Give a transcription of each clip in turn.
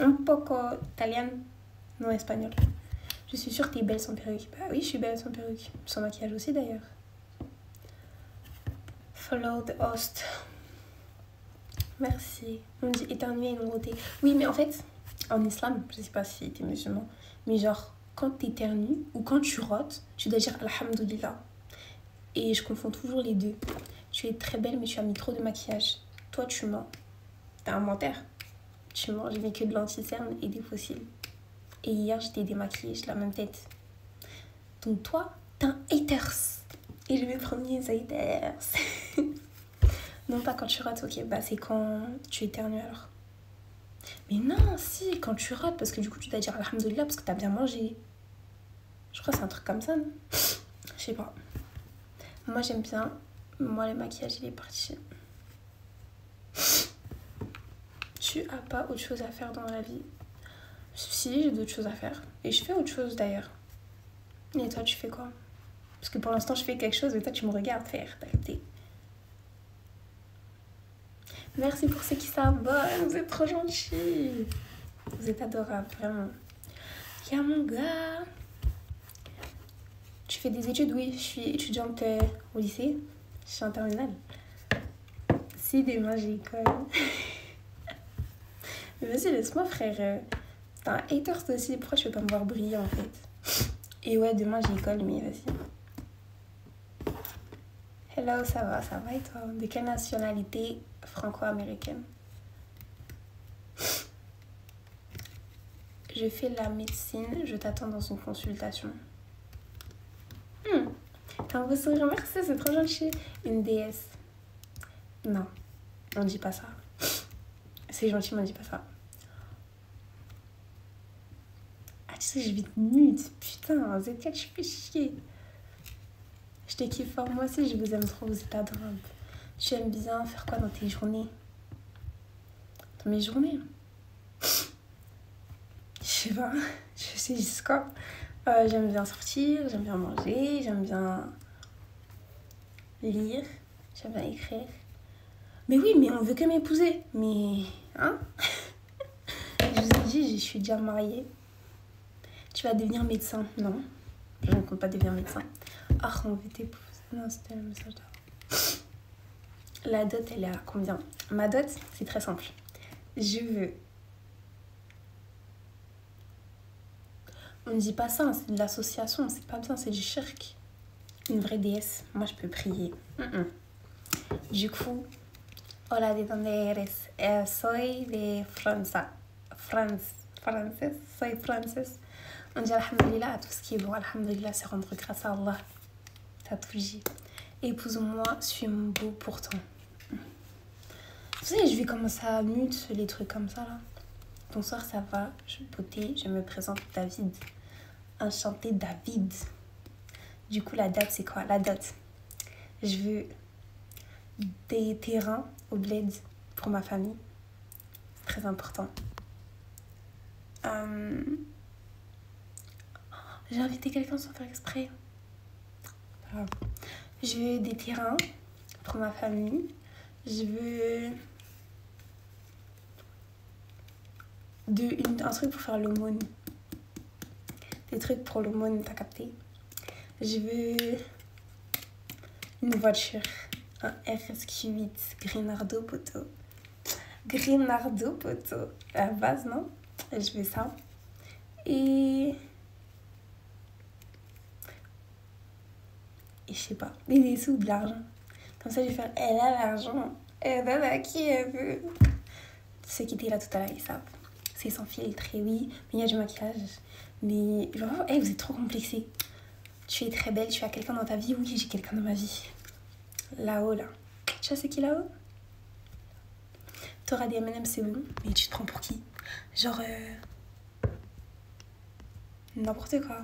Un poco italienne, non espagnol. Je suis sûre que t'es belle sans perruque. Bah oui, je suis belle sans perruque. Sans maquillage aussi d'ailleurs. Follow the host. Merci. On dit éternuer et non roter. Oui, mais en fait, en islam, je sais pas si t'es musulman, mais genre, quand t'éternues ou quand tu rotes, tu dois dire Alhamdulillah. Et je confonds toujours les deux. Tu es très belle, mais tu as mis trop de maquillage. Toi, tu mens. T'es un menteur. Tu mens, j'ai mis que de l'anti-cerne et des fossiles. Et hier, j'étais démaquillée, j'ai la même tête. Donc toi, t'es un haters. Et je vais prendre les haters. Non, pas quand tu rates, ok. Bah, c'est quand tu éternues alors. Mais non, si, quand tu rates, parce que du coup, tu dois dire Alhamdulillah parce que t'as bien mangé. Je crois que c'est un truc comme ça, non? Je sais pas. Moi, j'aime bien. Moi, le maquillage, il est parti. Tu as pas autre chose à faire dans la vie? Si, j'ai d'autres choses à faire. Et je fais autre chose d'ailleurs. Et toi, tu fais quoi? Parce que pour l'instant, je fais quelque chose, mais toi, tu me regardes faire. T'as capté? Merci pour ceux qui s'abonnent. Vous êtes trop gentils. Vous êtes adorables, vraiment. Y'a mon gars. Tu fais des études? Oui, je suis étudiante au lycée. Je suis en terminale. Si, demain, j'ai école. Mais vas-y, laisse-moi, frère. T'as un haters aussi. Pourquoi je peux pas me voir briller, en fait? Et ouais, demain, j'ai école, mais vas-y. Hello, ça va et toi? De quelle nationalité franco-américaine? Je fais la médecine, je t'attends dans une consultation. T'as un beau sourire, merci, c'est trop gentil. Une déesse. Non, on dit pas ça. C'est gentil, mais on dit pas ça. Ah, tu sais, je vais être nude. Putain, Z4, je fais chier. Je te kiffe fort, moi aussi, je vous aime trop, vous êtes adorables. Tu aimes bien faire quoi dans tes journées? Dans mes journées? Je sais pas, je sais juste quoi. J'aime bien sortir, j'aime bien manger, j'aime bien lire, j'aime bien écrire. Mais oui, mais on veut que m'épouser. Mais, hein? Je vous ai dit, je suis déjà mariée. Tu vas devenir médecin? Non, je ne compte pas devenir médecin. Ah, on veut t'épouser. Non, c'était le message d'avant. La dot, elle est à combien? Ma dot, c'est très simple. Je veux... On ne dit pas ça, hein, c'est de l'association, c'est pas bien, c'est du shirk. Une vraie déesse, moi je peux prier. Du coup, hola, ¿de dónde eres? Soy de Francia. Française, soy française. On dit alhamdulillah à tout ce qui est bon. Alhamdulillah, c'est rendre grâce à Allah. T'as tout dit. Épouse-moi, suis mon beau pourtant. Vous savez, je vais commencer à mute les trucs comme ça là. Bonsoir, ça va? Je beauté, je me présente David. Enchanté David. Du coup, la date, c'est quoi? La date. Je veux des terrains au bled pour ma famille. C'est très important. J'ai invité quelqu'un sans faire exprès. Je veux des terrains pour ma famille. Je veux un truc pour faire l'aumône. Des trucs pour l'aumône, t'as capté? Je veux une voiture. Un RSQ8 Grinardo Poto. Grinardo Poto. À la base, non? Je veux ça. Et je sais pas. Et des sous, de l'argent. Comme ça, je vais faire, elle a l'argent. Elle donne à qui elle veut. Ceux qui étaient là tout à l'heure, ils savent. C'est sans filtre, et oui. Mais il y a du maquillage. Mais genre, hey, vous êtes trop complexés. Tu es très belle, tu as quelqu'un dans ta vie? Oui, j'ai quelqu'un dans ma vie. Là-haut, là. Tu vois c'est qui là-haut? T'auras des M&M, c'est bon. Mais tu te prends pour qui? Genre, n'importe quoi.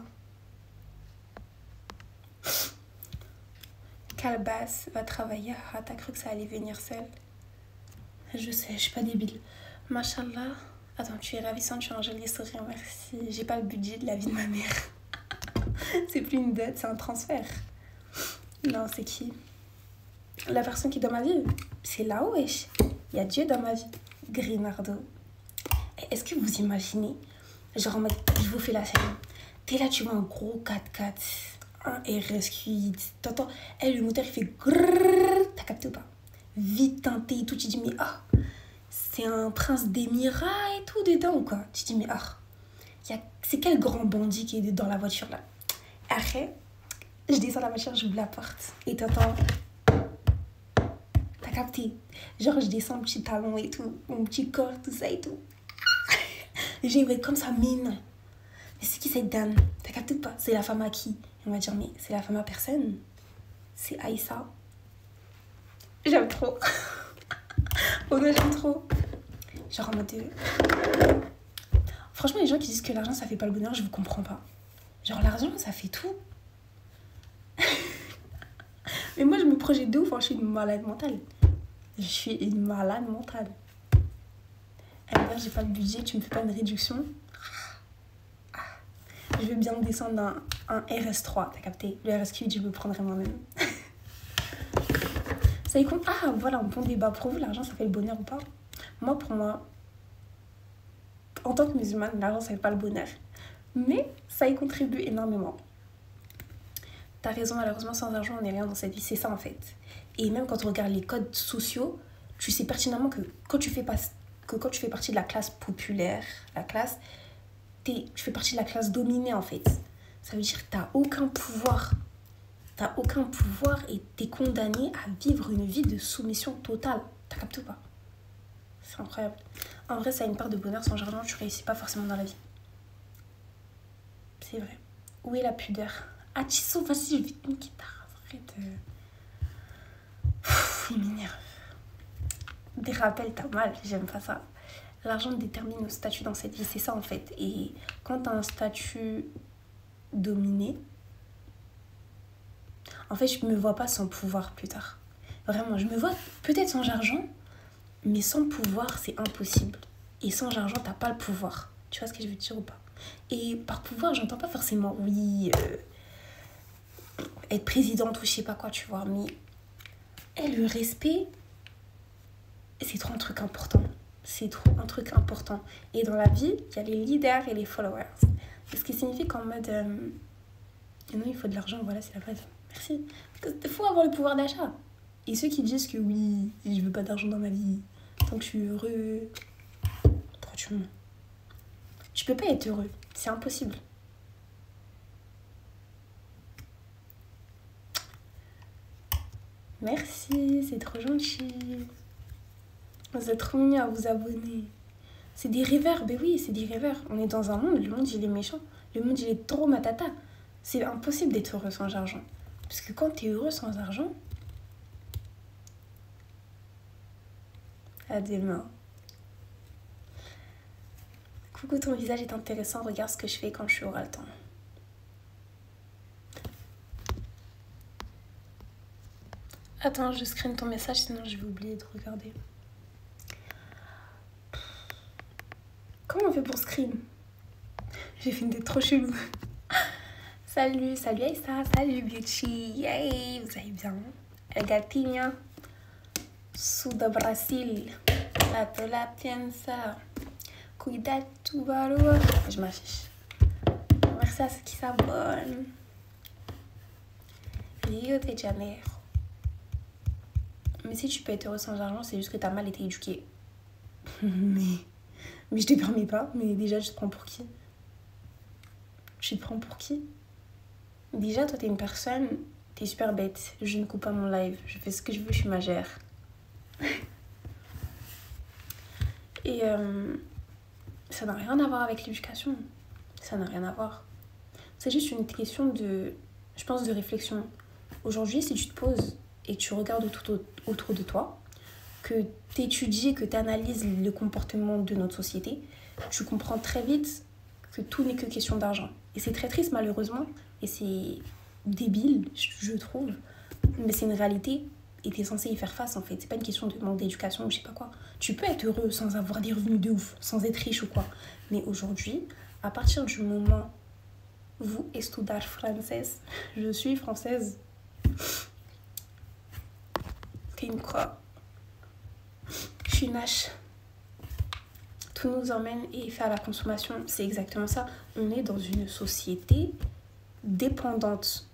Calebasse va travailler. Ah, t'as cru que ça allait venir seul? Je sais, je suis pas débile. Machallah. Attends, tu es ravissante, tu as un joli sourire, merci. J'ai pas le budget de la vie de ma mère. C'est plus une dot, c'est un transfert. Non, c'est qui? La personne qui est dans ma vie, c'est là-haut, wesh. Il y a Dieu dans ma vie. Grinardo. Est-ce que vous imaginez, genre en mode, je vous fais la scène. T'es là, tu vois un gros 4x4, un RS8, t'entends, le moteur il fait grrrr, t'as capté ou pas? Vite teinté et tout, tu dis mais c'est un prince d'émirat et tout dedans ou quoi? Tu dis mais c'est quel grand bandit qui est dans la voiture là? Après, je descends la voiture, j'ouvre la porte et t'entends, t'as capté? Genre je descends mon petit talon et tout, mon petit corps, tout ça et tout. J'ai comme ça mine. Mais c'est qui cette dame? T'as capté ou pas? C'est la femme à qui? On va dire mais c'est la femme à personne. C'est Aïssa. J'aime trop. Oh non, j'aime trop. Genre en mode... Franchement, les gens qui disent que l'argent, ça fait pas le bonheur, je vous comprends pas. Genre, l'argent, ça fait tout. Mais moi, je me projette de ouf, hein, je suis une malade mentale. Je suis une malade mentale. Alors, j'ai pas le budget, tu me fais pas une réduction. Je veux bien descendre un RS3, t'as capté? Le RS8, je me prendrai moi-même. Ça y compte. Voilà, un bon débat. Pour vous, l'argent, ça fait le bonheur ou pas? Moi, pour moi, en tant que musulmane, l'argent, ça fait pas le bonheur. Mais ça y contribue énormément. T'as raison, malheureusement, sans argent, on n'est rien dans cette vie. C'est ça, en fait. Et même quand on regarde les codes sociaux, tu sais pertinemment que quand tu fais partie de la classe populaire, tu fais partie de la classe dominée, en fait. Ça veut dire que t'as aucun pouvoir. T'as aucun pouvoir et t'es condamné à vivre une vie de soumission totale. T'as capté ou pas? C'est incroyable. En vrai, ça a une part de bonheur. Sans argent, tu réussis pas forcément dans la vie. C'est vrai. Où est la pudeur? Tissot, vas-y, je vais te niquer ta race. Arrête. Il m'énerve. Des rappels, t'as mal. J'aime pas ça. L'argent détermine nos statuts dans cette vie. C'est ça, en fait. Et quand t'as un statut dominé, en fait, je me vois pas sans pouvoir plus tard. Vraiment, je me vois peut-être sans argent, mais sans pouvoir, c'est impossible. Et sans argent, t'as pas le pouvoir. Tu vois ce que je veux dire ou pas? Et par pouvoir, j'entends pas forcément, être présidente ou je sais pas quoi, tu vois. Mais le respect, c'est trop un truc important. C'est trop un truc important. Et dans la vie, il y a les leaders et les followers. Ce qui signifie qu'en mode... non, il faut de l'argent, voilà, c'est la base. Merci. Parce qu'il faut avoir le pouvoir d'achat. Et ceux qui disent que oui, je veux pas d'argent dans ma vie, tant que je suis heureux... Franchement, tu peux pas être heureux. C'est impossible. Merci, c'est trop gentil. Vous êtes trop mignons à vous abonner. C'est des rêveurs, ben oui, c'est des rêveurs. On est dans un monde, le monde il est méchant. Le monde il est trop matata. C'est impossible d'être heureux sans argent. Parce que quand t'es heureux sans argent... À demain. Coucou, ton visage est intéressant. Regarde ce que je fais quand je aurai le temps. Attends, je screen ton message, sinon je vais oublier de regarder. Comment on fait pour screen? J'ai fait une tête trop chelou. Salut Aïssa, salut Beauty. Hey, vous allez bien? El gatinho. Sud do Brasil. La te la piensa. Cuidado, tubarão. Je m'affiche. Merci à ceux qui s'abonnent. Rio de Janeiro. Mais si tu peux être heureux sans argent, c'est juste que t'as mal été éduqué. mais je te permets pas. Mais déjà, tu te prends pour qui? Tu te prends pour qui? Déjà, toi, t'es une personne... T'es super bête. Je ne coupe pas mon live. Je fais ce que je veux, je suis magère. Et ça n'a rien à voir avec l'éducation. Ça n'a rien à voir. C'est juste une question de... Je pense de réflexion. Aujourd'hui, si tu te poses et que tu regardes tout autour de toi, que tu étudies, que tu analyses le comportement de notre société, tu comprends très vite que tout n'est que question d'argent. Et c'est très triste, malheureusement, et c'est débile, je trouve, mais c'est une réalité, et tu es censé y faire face, en fait. C'est pas une question de manque d'éducation ou je sais pas quoi. Tu peux être heureux sans avoir des revenus de ouf, sans être riche ou quoi. Mais aujourd'hui, à partir du moment où vous estudar française, je suis française, t'es une quoi? Je suis une hache. tout nous emmène et fait à la consommation. C'est exactement ça. On est dans une société dépendante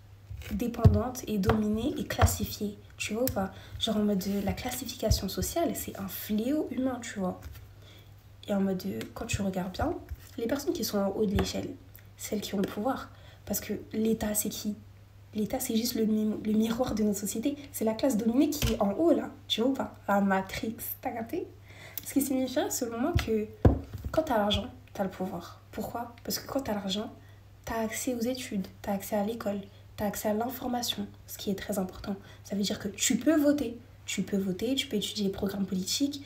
et dominée et classifiée. Tu vois ou pas? Genre en mode la classification sociale, c'est un fléau humain, tu vois. Et en mode, quand tu regardes bien, les personnes qui sont en haut de l'échelle, celles qui ont le pouvoir. Parce que l'État, c'est qui? L'État, c'est juste le miroir de notre société. C'est la classe dominée qui est en haut, là. Tu vois ou pas? La Matrix, t'as capté? Ce qui signifie, selon moi, que quand t'as l'argent, t'as le pouvoir. Pourquoi? Parce que quand t'as l'argent, t'as accès aux études, t'as accès à l'école, t'as accès à l'information, ce qui est très important. Ça veut dire que tu peux voter. Tu peux voter, tu peux étudier les programmes politiques.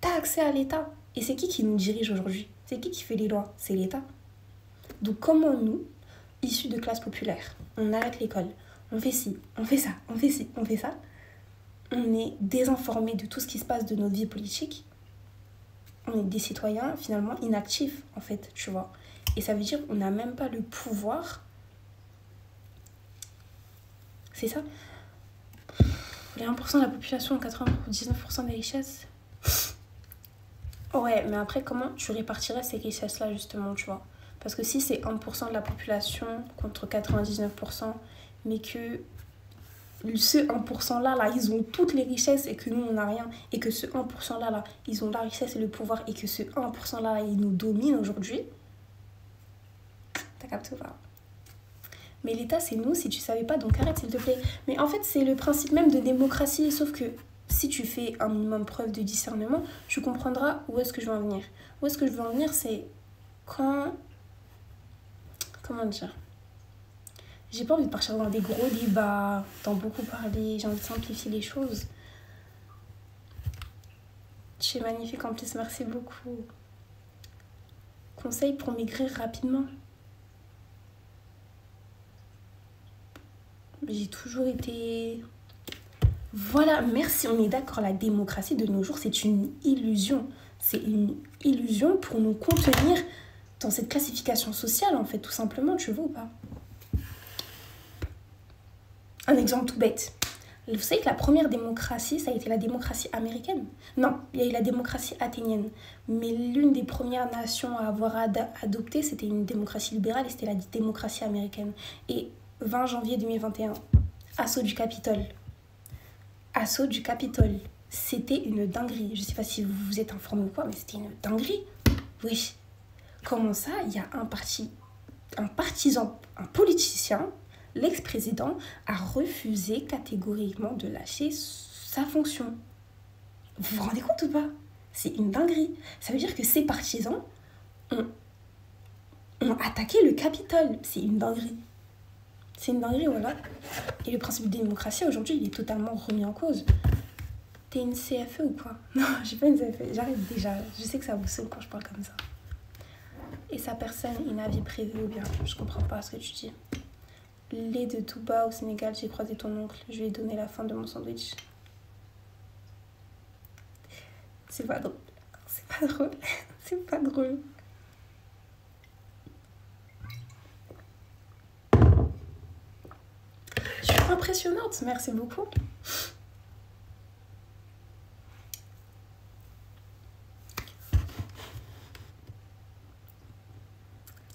T'as accès à l'État. Et c'est qui nous dirige aujourd'hui? C'est qui fait les lois? C'est l'État. Donc comment nous, issus de classes populaires, on arrête l'école, on fait ci, on fait ça, on fait ci, on fait ça, on est désinformé de tout ce qui se passe de notre vie politique, on est des citoyens finalement inactifs en fait, tu vois. Et ça veut dire qu'on n'a même pas le pouvoir. C'est ça. Les 1% de la population, 99% des richesses. Ouais, mais après, comment tu répartirais ces richesses-là, justement, tu vois? Parce que si c'est 1% de la population contre 99%, mais que ce 1%-là, là, ils ont toutes les richesses et que nous, on n'a rien, et que ce 1%-là, là, ils ont la richesse et le pouvoir, et que ce 1%-là, là, ils nous dominent aujourd'hui, t'as capté ou pas? Mais l'État, c'est nous, si tu savais pas, donc arrête, s'il te plaît. Mais en fait, c'est le principe même de démocratie, sauf que si tu fais un minimum preuve de discernement, tu comprendras où est-ce que je veux en venir. Où est-ce que je veux en venir, c'est quand... Comment dire? J'ai pas envie de partir dans des gros débats, d'en beaucoup parler, j'ai envie de simplifier les choses. Tu es magnifique en plus, merci beaucoup. Conseil pour maigrir rapidement. J'ai toujours été... Voilà, merci, on est d'accord, la démocratie de nos jours, c'est une illusion. C'est une illusion pour nous contenir dans cette classification sociale, en fait, tout simplement, tu vois ou pas? Un exemple tout bête. Vous savez que la première démocratie, ça a été la démocratie américaine? Non, il y a eu la démocratie athénienne. Mais l'une des premières nations à avoir adopté, c'était une démocratie libérale et c'était la démocratie américaine. Et 20 janvier 2021, assaut du Capitole. Assaut du Capitole. C'était une dinguerie. Je ne sais pas si vous vous êtes informé ou quoi, mais c'était une dinguerie. Oui. Comment ça, il y a un partisan, un politicien, l'ex-président, a refusé catégoriquement de lâcher sa fonction. Vous vous rendez compte ou pas? C'est une dinguerie. Ça veut dire que ces partisans ont attaqué le Capitole. C'est une dinguerie. C'est une dinguerie, voilà. Et le principe de démocratie, aujourd'hui, il est totalement remis en cause. T'es une CFE ou quoi? Non, j'ai pas une CFE. J'arrête déjà. Je sais que ça vous saoule quand je parle comme ça. Et sa personne, une avis prévu ou bien? Je comprends pas ce que tu dis. Lait de Touba au Sénégal, j'ai croisé ton oncle. Je lui ai donné la fin de mon sandwich. C'est pas drôle. C'est pas drôle. C'est pas drôle. Je suis impressionnante. Merci beaucoup.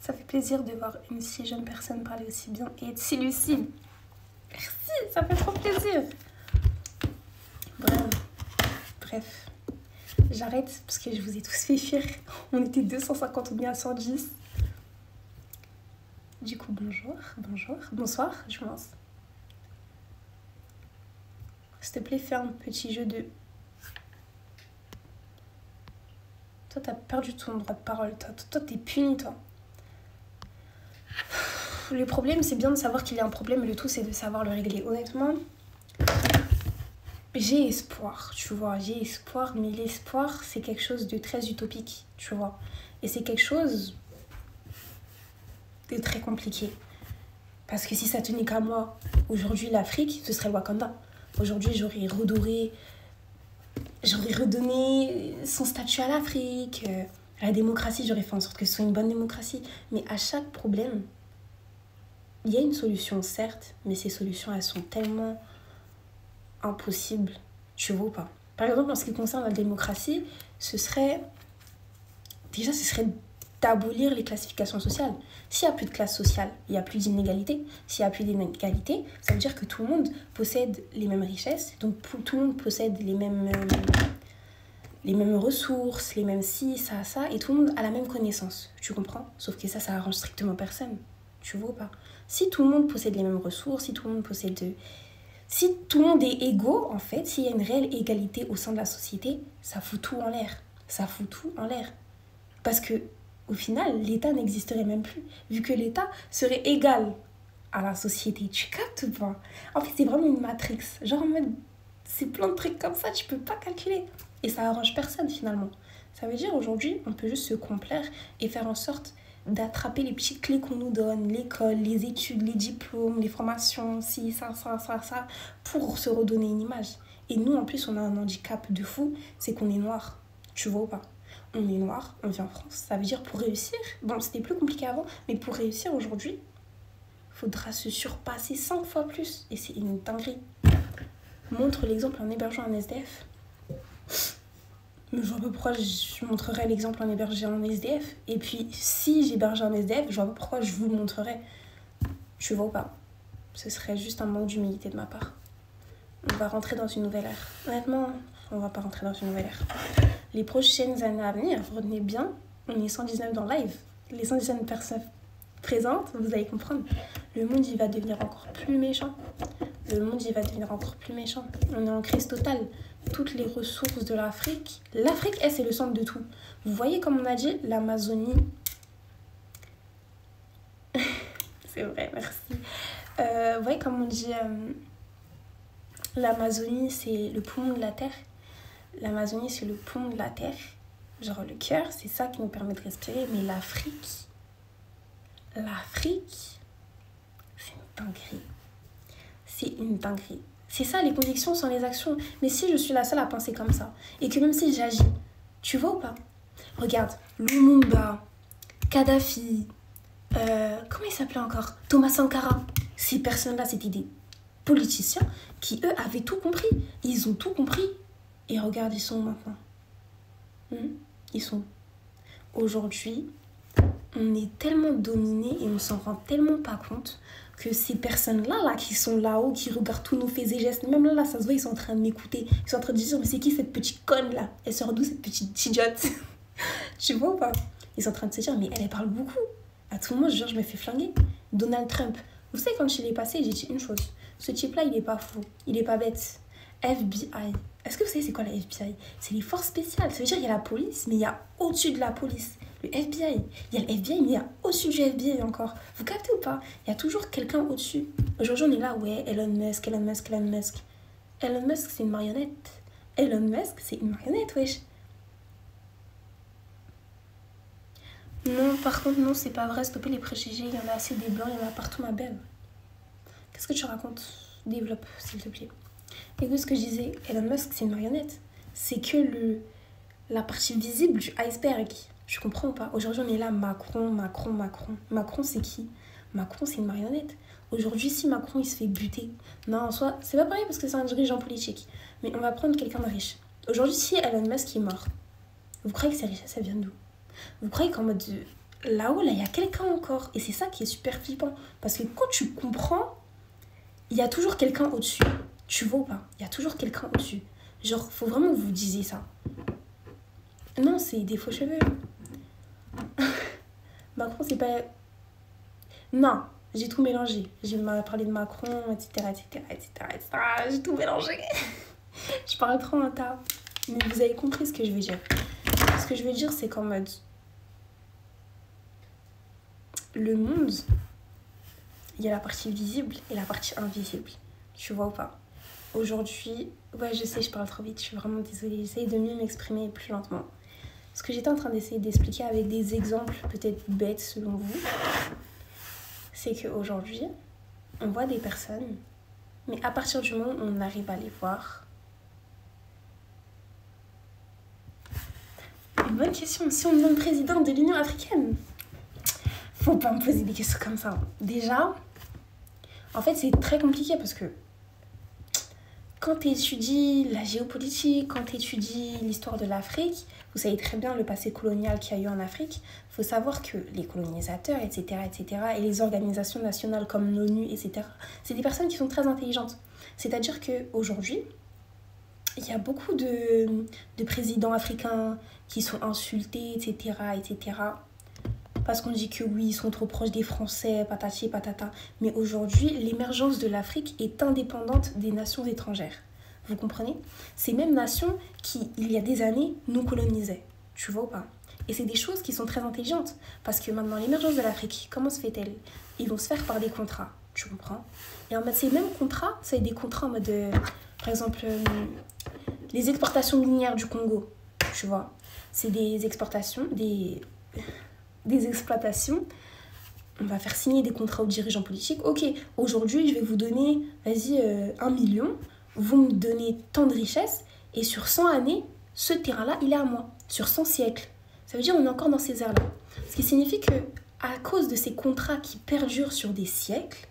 Ça fait plaisir de voir une si jeune personne parler aussi bien et être si lucide. Merci, ça fait trop plaisir. Bref. J'arrête parce que je vous ai tous fait fuir. On était 250 ou bien 110. Du coup, bonsoir, je pense. S'il te plaît, fais un petit jeu de... Toi, t'as perdu ton droit de parole. Toi, t'es puni, toi. Le problème, c'est bien de savoir qu'il y a un problème, mais le tout, c'est de savoir le régler. Honnêtement, j'ai espoir, tu vois. J'ai espoir, mais l'espoir, c'est quelque chose de très utopique, tu vois. Et c'est quelque chose de très compliqué. Parce que si ça tenait qu'à moi, aujourd'hui, l'Afrique, ce serait Wakanda. Aujourd'hui, j'aurais redonné son statut à l'Afrique. La démocratie, j'aurais fait en sorte que ce soit une bonne démocratie. Mais à chaque problème, il y a une solution, certes, mais ces solutions, elles sont tellement impossibles, tu vois ou pas? Par exemple, en ce qui concerne la démocratie, ce serait déjà, ce serait d'abolir les classifications sociales. S'il n'y a plus de classe sociale, il n'y a plus d'inégalité. S'il n'y a plus d'inégalité, ça veut dire que tout le monde possède les mêmes richesses, donc tout le monde possède les mêmes ressources, les mêmes ci, ça, et tout le monde a la même connaissance, tu comprends? Sauf que ça arrange strictement personne, tu vois ou pas? Si tout le monde possède les mêmes ressources, si tout le monde si tout le monde est égaux, en fait, s'il y a une réelle égalité au sein de la société, ça fout tout en l'air. Ça fout tout en l'air. Parce que au final, l'État n'existerait même plus, vu que l'État serait égal à la société. Tu captes ou pas? En fait, c'est vraiment une matrix. Genre, en mode, c'est plein de trucs comme ça, tu peux pas calculer. Et ça arrange personne, finalement. Ça veut dire, aujourd'hui, on peut juste se complaire et faire en sorte d'attraper les petites clés qu'on nous donne, l'école, les études, les diplômes, les formations, ci, ça, pour se redonner une image. Et nous, en plus, on a un handicap de fou, c'est qu'on est noir. Tu vois ou pas? On est noir, on vit en France. Ça veut dire pour réussir, bon, c'était plus compliqué avant, mais pour réussir aujourd'hui, il faudra se surpasser 5 fois plus. Et c'est une dinguerie. Montre l'exemple en hébergeant un SDF. Mais je vois pas pourquoi je montrerais l'exemple en hébergeant un SDF. Et puis, si j'hébergeais un SDF, je vois pas pourquoi je vous le montrerais. Tu vois ou pas? Ce serait juste un manque d'humilité de ma part. On va rentrer dans une nouvelle ère. Honnêtement, on va pas rentrer dans une nouvelle ère. Les prochaines années à venir, retenez bien, on est 119 dans live. Les 119 personnes présentes, vous allez comprendre. Le monde, il va devenir encore plus méchant. Le monde, il va devenir encore plus méchant. On est en crise totale. Toutes les ressources de l'Afrique. L'Afrique, c'est le centre de tout. Vous voyez, comme on a dit, l'Amazonie. C'est vrai, merci. Vous voyez, comme on dit, l'Amazonie, c'est le poumon de la Terre. L'Amazonie, c'est le poumon de la Terre. Genre le cœur, c'est ça qui nous permet de respirer. Mais l'Afrique, c'est une dinguerie. C'est une dinguerie. C'est ça, les convictions sont les actions. Mais si je suis la seule à penser comme ça, et que même si j'agis, tu vois ou pas? Regarde, Lumumba, Kadhafi, comment il s'appelait encore? Thomas Sankara. Ces personnes-là, c'était des politiciens qui, eux, avaient tout compris. Ils ont tout compris. Et regarde, ils sont où maintenant? Ils sont où? Aujourd'hui, on est tellement dominés et on s'en rend tellement pas compte que ces personnes-là, là, qui sont là-haut, qui regardent tous nos faits et gestes, même là, ça se voit, ils sont en train de m'écouter. Ils sont en train de dire, mais c'est qui cette petite conne-là? Elle sort d'où, cette petite idiote? Tu vois ou pas? Ils sont en train de se dire, mais elle parle beaucoup. À tout moment, je me fais flinguer. Donald Trump. Vous savez, quand je l'ai passé, j'ai dit une chose. Ce type-là, il est pas fou. Il est pas bête. FBI. Est-ce que vous savez c'est quoi la FBI? C'est les forces spéciales. Ça veut dire qu'il y a la police, mais il y a au-dessus de la police le FBI. Il y a le FBI, mais il y a au-dessus du FBI encore. Vous captez ou pas? Il y a toujours quelqu'un au-dessus. Aujourd'hui, on est là, ouais, Elon Musk. Elon Musk, c'est une marionnette. Elon Musk, c'est une marionnette, wesh. Non, par contre, non, c'est pas vrai. Stopper les préjugés. Il y en a assez des blancs, il y en a partout, ma belle. Qu'est-ce que tu racontes? Développe, s'il te plaît. Écoute ce que je disais, Elon Musk, c'est une marionnette. C'est que la partie visible du iceberg. Je comprends pas. Aujourd'hui, on est là, Macron. Macron, c'est qui? Macron, c'est une marionnette. Aujourd'hui, si Macron, il se fait buter, non, en soi, c'est pas pareil parce que c'est un dirigeant politique. Mais on va prendre quelqu'un de riche. Aujourd'hui, si Elon Musk est mort, vous croyez que ces richesses, ça vient d'où? Vous croyez qu'en mode là-haut, là, il y a quelqu'un encore. Et c'est ça qui est super flippant. Parce que quand tu comprends, il y a toujours quelqu'un au-dessus. Tu vois ou pas? Il y a toujours quelqu'un au-dessus. Genre, faut vraiment que vous disiez ça. Non, c'est des faux cheveux. Macron, c'est pas... Non, j'ai tout mélangé. J'ai parlé de Macron, etc. J'ai tout mélangé. Je parle trop en tas. Mais vous avez compris ce que je veux dire. Ce que je veux dire, c'est qu'en mode... Le monde, il y a la partie visible et la partie invisible. Tu vois ou pas? Aujourd'hui, ouais, je sais, je parle trop vite, je suis vraiment désolée. J'essaye de mieux m'exprimer plus lentement. Ce que j'étais en train d'essayer d'expliquer avec des exemples peut-être bêtes selon vous, c'est qu'aujourd'hui, on voit des personnes, mais à partir du moment où on arrive à les voir... Une bonne question. Si on me donne président de l'Union africaine, faut pas me poser des questions comme ça. Déjà, en fait, c'est très compliqué parce que Quand tu étudies la géopolitique, quand tu étudies l'histoire de l'Afrique, vous savez très bien le passé colonial qu'il y a eu en Afrique. Il faut savoir que les colonisateurs, etc., et les organisations nationales comme l'ONU, etc., c'est des personnes qui sont très intelligentes. C'est-à-dire qu'aujourd'hui, il y a beaucoup de présidents africains qui sont insultés, etc. Parce qu'on dit que oui, ils sont trop proches des Français, patati patata. Mais aujourd'hui, l'émergence de l'Afrique est indépendante des nations étrangères. Vous comprenez? Ces mêmes nations qui, il y a des années, nous colonisaient. Tu vois ou pas? Et c'est des choses qui sont très intelligentes. Parce que maintenant, l'émergence de l'Afrique, comment se fait-elle? Ils vont se faire par des contrats. Tu comprends? Et en mode, ces mêmes contrats, c'est des contrats en mode, par exemple, les exportations minières du Congo. Tu vois? C'est des exportations, des exploitations, on va faire signer des contrats aux dirigeants politiques. Ok, aujourd'hui, je vais vous donner, vas-y, 1 million, vous me donnez tant de richesses, et sur 100 années, ce terrain-là, il est à moi. Sur 100 siècles. Ça veut dire qu'on est encore dans ces airs-là. Ce qui signifie que, à cause de ces contrats qui perdurent sur des siècles,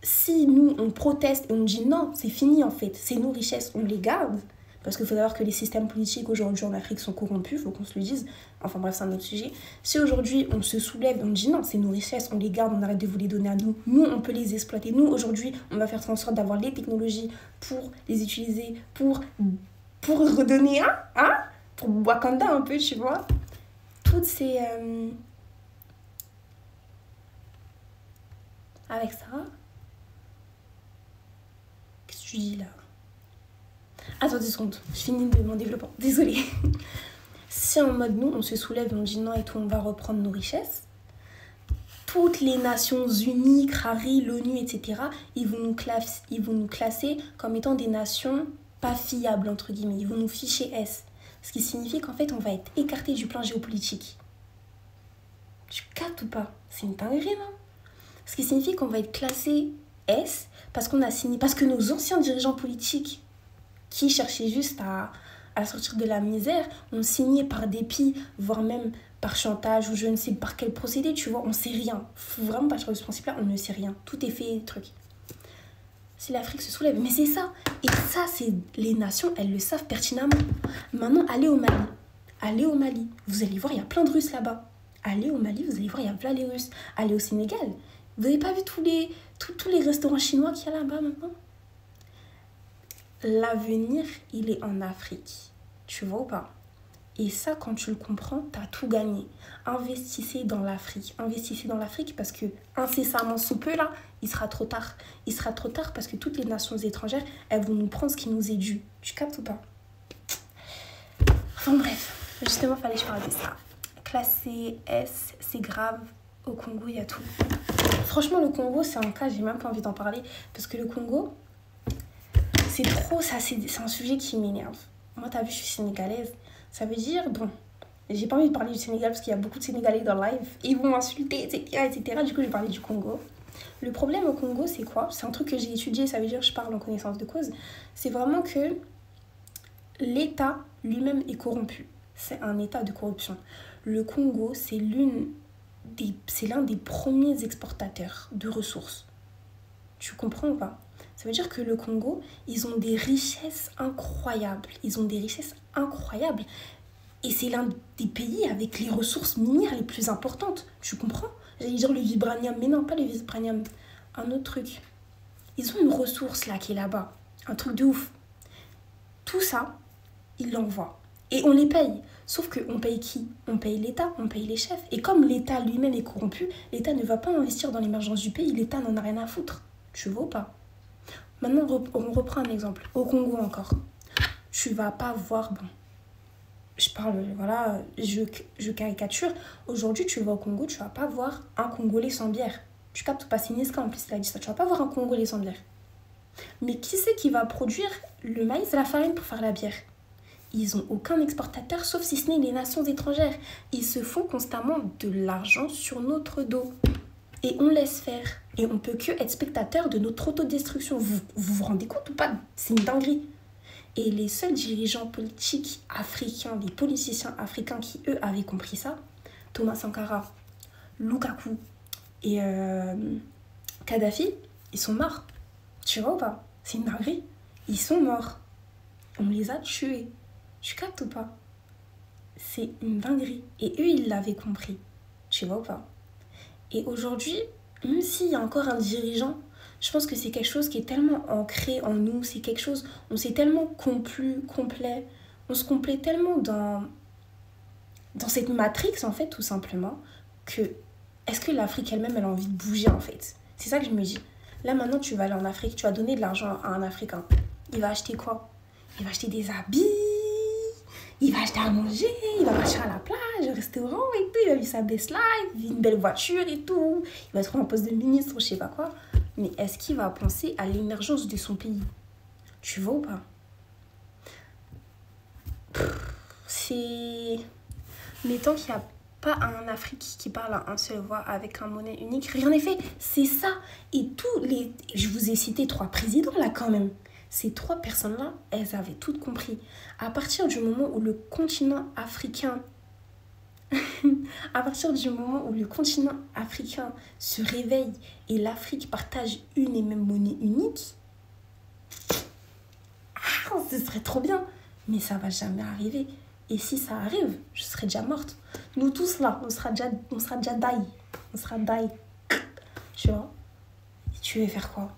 si nous, on proteste et on dit non, c'est fini en fait, c'est nos richesses, on les garde, parce qu'il faut savoir que les systèmes politiques aujourd'hui en Afrique sont corrompus, il faut qu'on se le dise. Enfin bref, c'est un autre sujet. Si aujourd'hui on se soulève et on dit non, c'est nos richesses, on les garde, on arrête de vous les donner à nous. Nous, on peut les exploiter. Nous, aujourd'hui, on va faire en sorte d'avoir les technologies pour les utiliser, pour redonner pour Wakanda un peu, tu vois. Toutes ces... Avec ça... Qu'est-ce que tu dis là? Attends 2 secondes, je finis de mon développement. Désolée. Si en mode nous, on se soulève et on dit non et tout, on va reprendre nos richesses, toutes les Nations Unies, CRARI, l'ONU, etc., ils vont nous classer comme étant des nations pas fiables, entre guillemets. Ils vont nous ficher S. Ce qui signifie qu'en fait, on va être écarté du plan géopolitique. Tu captes ou pas? C'est une dinguerie, non? Ce qui signifie qu'on va être classé S parce qu'on a signé, parce que nos anciens dirigeants politiques qui cherchaient juste à sortir de la misère, ont signé par dépit, voire même par chantage ou je ne sais par quel procédé, tu vois, on sait rien. Faut vraiment partir de ce principe-là, on ne sait rien. Tout est fait, truc. Si l'Afrique se soulève, mais c'est ça. Et ça, c'est les nations, elles le savent pertinemment. Maintenant, allez au Mali. Allez au Mali. Vous allez voir, il y a plein de Russes là-bas. Allez au Mali, vous allez voir, il y a plein de Russes. Allez au Sénégal. Vous n'avez pas vu tous les restaurants chinois qu'il y a là-bas maintenant? L'avenir, il est en Afrique. Tu vois ou pas? Et ça, quand tu le comprends, tu as tout gagné. Investissez dans l'Afrique. Investissez dans l'Afrique parce que incessamment sous peu, là, il sera trop tard. Il sera trop tard parce que toutes les nations étrangères, elles vont nous prendre ce qui nous est dû. Tu captes ou pas? Enfin bref, justement, fallait que je parle de ça. Classé S, c'est grave. Au Congo, il y a tout. Franchement, le Congo, c'est un cas, j'ai même pas envie d'en parler. Parce que le Congo... C'est trop, ça, c'est un sujet qui m'énerve. Moi, t'as vu, je suis sénégalaise. Ça veut dire, bon, j'ai pas envie de parler du Sénégal parce qu'il y a beaucoup de Sénégalais dans le live. Ils vont m'insulter, etc. Du coup, je vais parler du Congo. Le problème au Congo, c'est quoi? C'est un truc que j'ai étudié, ça veut dire que je parle en connaissance de cause. C'est vraiment que l'État lui-même est corrompu. C'est un état de corruption. Le Congo, c'est l'un des premiers exportateurs de ressources. Tu comprends ou pas? Ça veut dire que le Congo, ils ont des richesses incroyables. Ils ont des richesses incroyables. Et c'est l'un des pays avec les ressources minières les plus importantes. Tu comprends? J'allais dire le vibranium, mais non, pas le vibranium. Un autre truc. Ils ont une ressource là qui est là-bas. Un truc de ouf. Tout ça, ils l'envoient. Et on les paye. Sauf qu'on paye qui? On paye l'État, on paye les chefs. Et comme l'État lui-même est corrompu, l'État ne va pas investir dans l'émergence du pays. L'État n'en a rien à foutre. Tu vois ou pas? Maintenant, on reprend un exemple. Au Congo encore. Tu vas pas voir... Bon, je parle, voilà, je caricature. Aujourd'hui, tu vas au Congo, tu vas pas voir un Congolais sans bière. Tu captes pas, c'est Niska en plus, il a dit ça. Tu vas pas voir un Congolais sans bière. Mais qui c'est qui va produire le maïs et la farine pour faire la bière? Ils ont aucun exportateur, sauf si ce n'est les nations étrangères. Ils se font constamment de l'argent sur notre dos. Et on laisse faire. Et on peut que être spectateur de notre autodestruction. Vous rendez compte ou pas? C'est une dinguerie. Et les seuls dirigeants politiques africains, les politiciens africains qui, eux, avaient compris ça, Thomas Sankara, Lukaku et Kadhafi, ils sont morts. Tu vois ou pas? C'est une dinguerie. Ils sont morts. On les a tués. Tu captes ou pas? C'est une dinguerie. Et eux, ils l'avaient compris. Tu vois ou pas? Et aujourd'hui, même s'il y a encore un dirigeant, je pense que c'est quelque chose qui est tellement ancré en nous. C'est quelque chose, on s'est tellement complet. On se complaît tellement dans cette matrix, en fait, tout simplement, que est-ce que l'Afrique elle-même, elle a envie de bouger, en fait? C'est ça que je me dis. Là, maintenant, tu vas aller en Afrique, tu vas donner de l'argent à un Africain. Il va acheter quoi? Il va acheter des habits, il va acheter à manger, il va marcher à la plage, au restaurant et tout. Il va vivre sa best life, une belle voiture et tout. Il va trouver un poste de ministre ou je sais pas quoi. Mais est-ce qu'il va penser à l'émergence de son pays? Tu vois ou pas? C'est... Mais tant qu'il n'y a pas un Afrique qui parle à un seul voix avec un monnaie unique, rien n'est fait. C'est ça. Et tous les... Je vous ai cité 3 présidents là quand même. Ces 3 personnes-là, elles avaient toutes compris. À partir du moment où le continent africain... à partir du moment où le continent africain se réveille et l'Afrique partage une et même monnaie unique, ce serait trop bien. Mais ça va jamais arriver. Et si ça arrive, je serai déjà morte. Nous tous là, on sera déjà die. On sera die. Tu vois? Et tu veux faire quoi?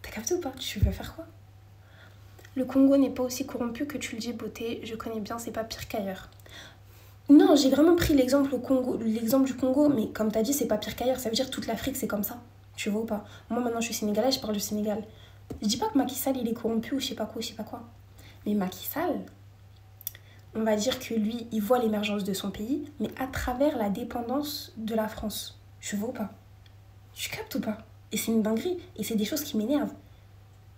T'as capté ou pas? Tu veux faire quoi? Le Congo n'est pas aussi corrompu que tu le dis, beauté. Je connais bien, c'est pas pire qu'ailleurs. Non, j'ai vraiment pris l'exemple du Congo, mais comme t'as dit, c'est pas pire qu'ailleurs. Ça veut dire toute l'Afrique, c'est comme ça. Tu vois ou pas? Moi, maintenant, je suis sénégalaise, je parle du Sénégal. Je dis pas que Macky Sall, il est corrompu ou je sais pas quoi. Mais Macky Sall, on va dire que lui, il voit l'émergence de son pays, mais à travers la dépendance de la France. Tu vois ou pas? Tu captes ou pas? Et c'est une dinguerie. Et c'est des choses qui m'énervent.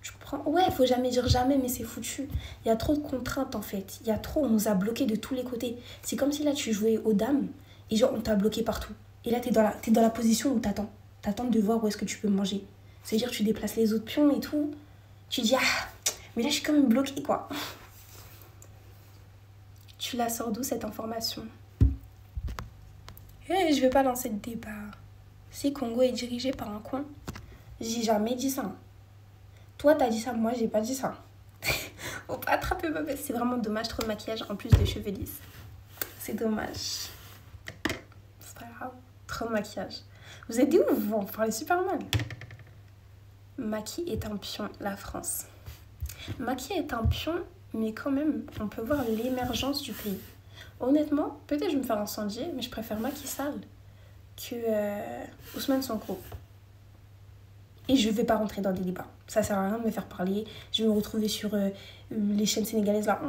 Tu comprends? Ouais, faut jamais dire jamais, mais c'est foutu. Il y a trop de contraintes, en fait. Il y a trop, on nous a bloqués de tous les côtés. C'est comme si là, tu jouais aux dames, et genre, on t'a bloqué partout. Et là, t'es dans la position où t'attends. T'attends de voir où est-ce que tu peux manger. C'est-à-dire, tu déplaces les autres pions et tout. Tu dis, ah, mais là, je suis quand même bloquée, quoi. Tu la sors d'où, cette information? Je vais pas lancer le débat. Si Congo est dirigé par un con, j'ai jamais dit ça. Toi, t'as dit ça, moi, j'ai pas dit ça. Faut pas attraper ma bête. C'est vraiment dommage, trop de maquillage en plus de cheveux lisses. C'est dommage. C'est pas grave. Trop de maquillage. Vous êtes des ouf, vous en parlez super mal. Macky est un pion, la France. Macky est un pion, mais quand même, on peut voir l'émergence du pays. Honnêtement, peut-être je vais me faire incendier, mais je préfère Macky Sall que Ousmane Sonko. Et je vais pas rentrer dans des débats. Ça sert à rien de me faire parler. Je vais me retrouver sur les chaînes sénégalaises là.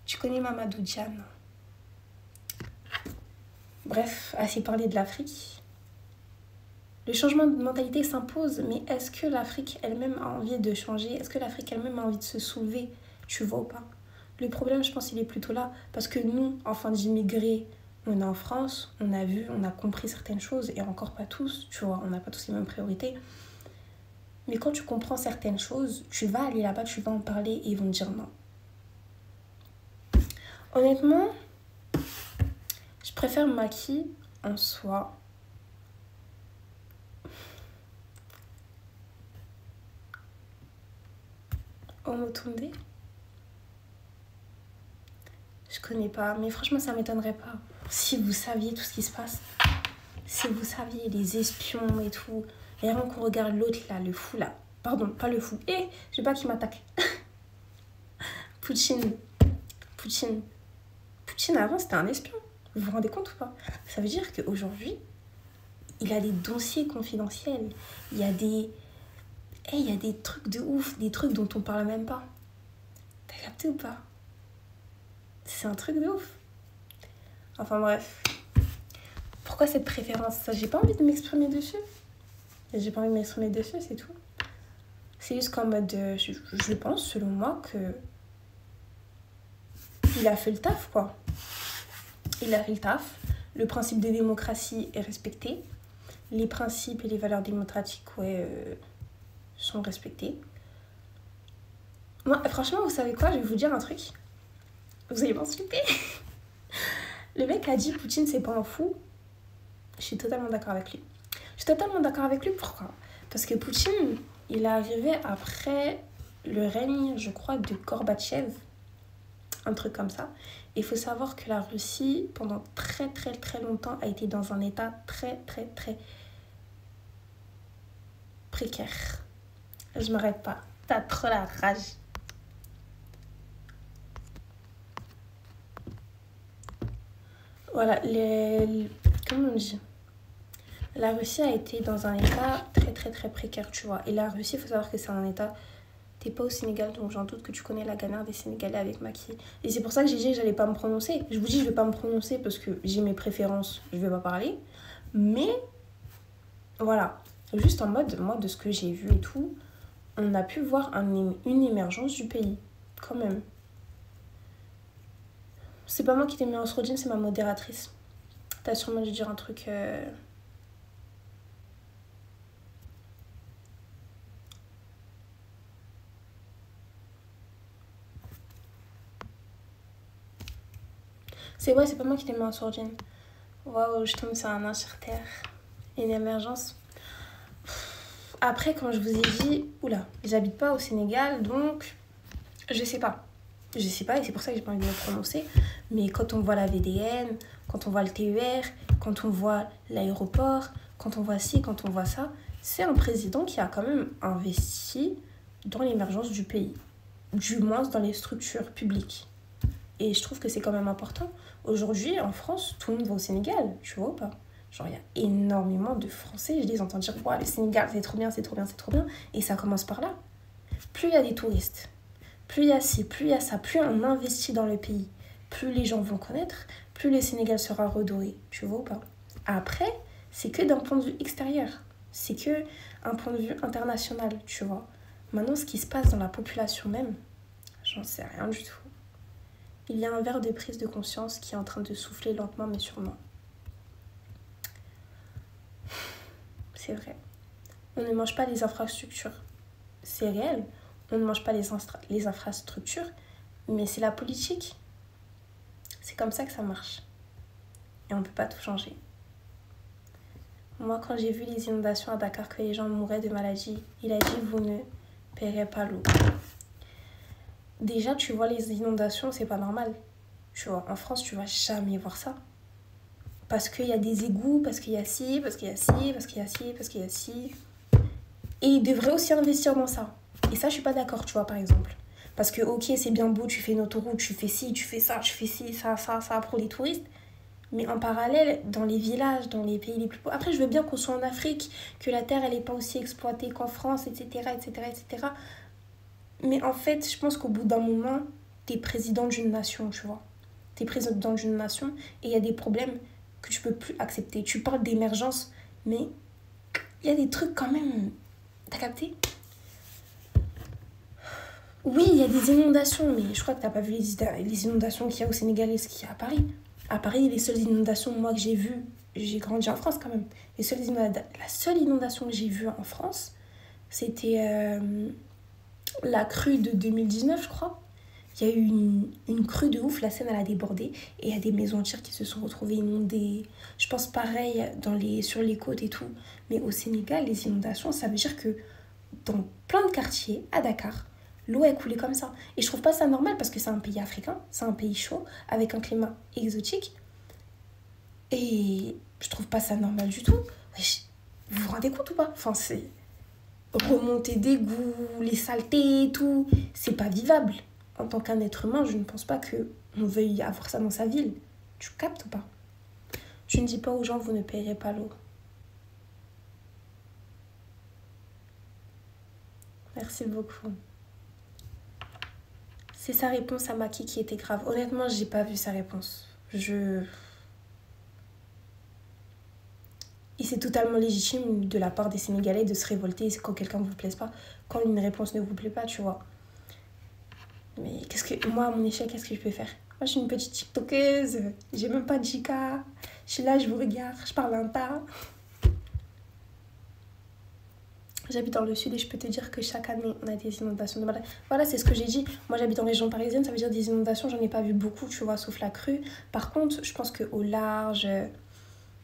Tu connais Mamadou Diane? Bref, assez parlé de l'Afrique. Le changement de mentalité s'impose, mais est-ce que l'Afrique elle-même a envie de changer? Est-ce que l'Afrique elle-même a envie de se soulever? Tu vois ou pas? Le problème, je pense, il est plutôt là. Parce que nous, enfants d'immigrés, on est en France, on a vu, on a compris certaines choses, et encore pas tous, tu vois, on n'a pas tous les mêmes priorités. Mais quand tu comprends certaines choses, tu vas aller là-bas, tu vas en parler, et ils vont te dire non. Honnêtement, je préfère Macky en soi. Omotunde? Je connais pas, mais franchement, ça m'étonnerait pas. Si vous saviez tout ce qui se passe, si vous saviez les espions et tout, et rien qu'on regarde l'autre là, le fou là. Pardon, pas le fou. Je sais pas qui m'attaque. Poutine, avant, c'était un espion. Vous vous rendez compte ou pas? Ça veut dire qu'aujourd'hui, il a des dossiers confidentiels. Il y a des trucs de ouf, des trucs dont on parle même pas. T'as capté ou pas? C'est un truc de ouf. Enfin bref. Pourquoi cette préférence? Ça, j'ai pas envie de m'exprimer dessus. J'ai pas envie de m'exprimer dessus, c'est tout. C'est juste qu'en mode, je pense, selon moi, que il a fait le taf, quoi. Il a fait le taf. Le principe de démocratie est respecté. Les principes et les valeurs démocratiques, sont respectés. Moi, franchement, vous savez quoi? Je vais vous dire un truc. Vous allez m'insulter. Le mec a dit Poutine, c'est pas un fou. Je suis totalement d'accord avec lui. Je suis totalement d'accord avec lui. Pourquoi? Parce que Poutine, il est arrivé après le règne, je crois, de Gorbatchev, un truc comme ça. Et il faut savoir que la Russie, pendant très très très longtemps, a été dans un état très très très précaire. Je m'arrête pas. T'as trop la rage. Voilà, comment on dit? La Russie a été dans un état très très très précaire, tu vois. Et la Russie, il faut savoir que c'est un état... T'es pas au Sénégal, donc j'en doute que tu connais la galère des Sénégalais avec Macky. Et c'est pour ça que j'ai dit que j'allais pas me prononcer. Je vous dis, je vais pas me prononcer parce que j'ai mes préférences, je vais pas parler. Mais, voilà. Juste en mode, moi, de ce que j'ai vu et tout, on a pu voir une émergence du pays, quand même. C'est pas moi qui t'ai mis en Srodine, c'est ma modératrice. T'as sûrement dû dire un truc... C'est vrai, c'est pas moi qui t'ai mis en sourdine. Waouh, je tombe sur un an sur terre. Une émergence. Après, comme je vous ai dit, oula, j'habite pas au Sénégal, donc je sais pas. Je sais pas, et c'est pour ça que j'ai pas envie de me prononcer. Mais quand on voit la VDN, quand on voit le TER, quand on voit l'aéroport, quand on voit ci, quand on voit ça, c'est un président qui a quand même investi dans l'émergence du pays. Du moins dans les structures publiques. Et je trouve que c'est quand même important. Aujourd'hui, en France, tout le monde va au Sénégal, tu vois ou pas? Genre, il y a énormément de Français, je les entends dire, ouais, le Sénégal, c'est trop bien, c'est trop bien, c'est trop bien. Et ça commence par là. Plus il y a des touristes, plus il y a ci, plus il y a ça, plus on investit dans le pays, plus les gens vont connaître, plus le Sénégal sera redoré, tu vois ou pas? Après, c'est que d'un point de vue extérieur. C'est que un point de vue international, tu vois. Maintenant, ce qui se passe dans la population même, j'en sais rien du tout. Il y a un verre de prise de conscience qui est en train de souffler lentement mais sûrement. C'est vrai. On ne mange pas les infrastructures. C'est réel. On ne mange pas les infrastructures, mais c'est la politique. C'est comme ça que ça marche. Et on ne peut pas tout changer. Moi, quand j'ai vu les inondations à Dakar, que les gens mouraient de maladies, il a dit, vous ne paierez pas l'eau. Déjà, tu vois les inondations, c'est pas normal. Tu vois, en France, tu vas jamais voir ça. Parce qu'il y a des égouts, parce qu'il y a ci, parce qu'il y a ci, parce qu'il y a ci, parce qu'il y a ci. Et ils devraient aussi investir dans ça. Et ça, je suis pas d'accord, tu vois, par exemple. Parce que, ok, c'est bien beau, tu fais une autoroute, tu fais ci, tu fais ça, tu fais ci, ça pour les touristes. Mais en parallèle, dans les villages, dans les pays les plus pauvres... Après, je veux bien qu'on soit en Afrique, que la terre, elle n'est pas aussi exploitée qu'en France, etc., etc., etc. Mais en fait, je pense qu'au bout d'un moment, t'es président d'une nation, tu vois. T'es président d'une nation et il y a des problèmes que tu peux plus accepter. Tu parles d'émergence, mais il y a des trucs quand même... T'as capté? Oui, il y a des inondations, mais je crois que t'as pas vu les inondations qu'il y a au Sénégal et ce qu'il y a à Paris. À Paris, les seules inondations, moi, que j'ai vues... J'ai grandi en France, quand même. La seule inondation que j'ai vue en France, c'était la crue de 2019, je crois. Il y a eu une crue de ouf, la Seine elle a débordé et il y a des maisons entières qui se sont retrouvées inondées. Je pense pareil sur les côtes et tout. Mais au Sénégal, les inondations, ça veut dire que dans plein de quartiers, à Dakar, l'eau est coulée comme ça. Et je trouve pas ça normal parce que c'est un pays africain, c'est un pays chaud, avec un climat exotique. Et je trouve pas ça normal du tout. Wesh, vous vous rendez compte ou pas? Enfin, c'est remonter d'égouts, les saletés et tout, c'est pas vivable. En tant qu'un être humain, je ne pense pas qu'on veuille avoir ça dans sa ville. Tu captes ou pas? Je ne dis pas aux gens, vous ne payerez pas l'eau. Merci beaucoup. C'est sa réponse à Macky qui était grave. Honnêtement, j'ai pas vu sa réponse. Et c'est totalement légitime de la part des Sénégalais de se révolter quand quelqu'un ne vous plaise pas, quand une réponse ne vous plaît pas, tu vois. Mais moi, à mon échelle, qu'est-ce que je peux faire? Moi, je suis une petite tiktokeuse, j'ai même pas de Jika. Je suis là, je vous regarde, je parle un tas. J'habite dans le sud et je peux te dire que chaque année, on a des inondations de malade. Voilà, c'est ce que j'ai dit. Moi, j'habite en région parisienne, ça veut dire des inondations, j'en ai pas vu beaucoup, tu vois, sauf la crue. Par contre, je pense qu'au large,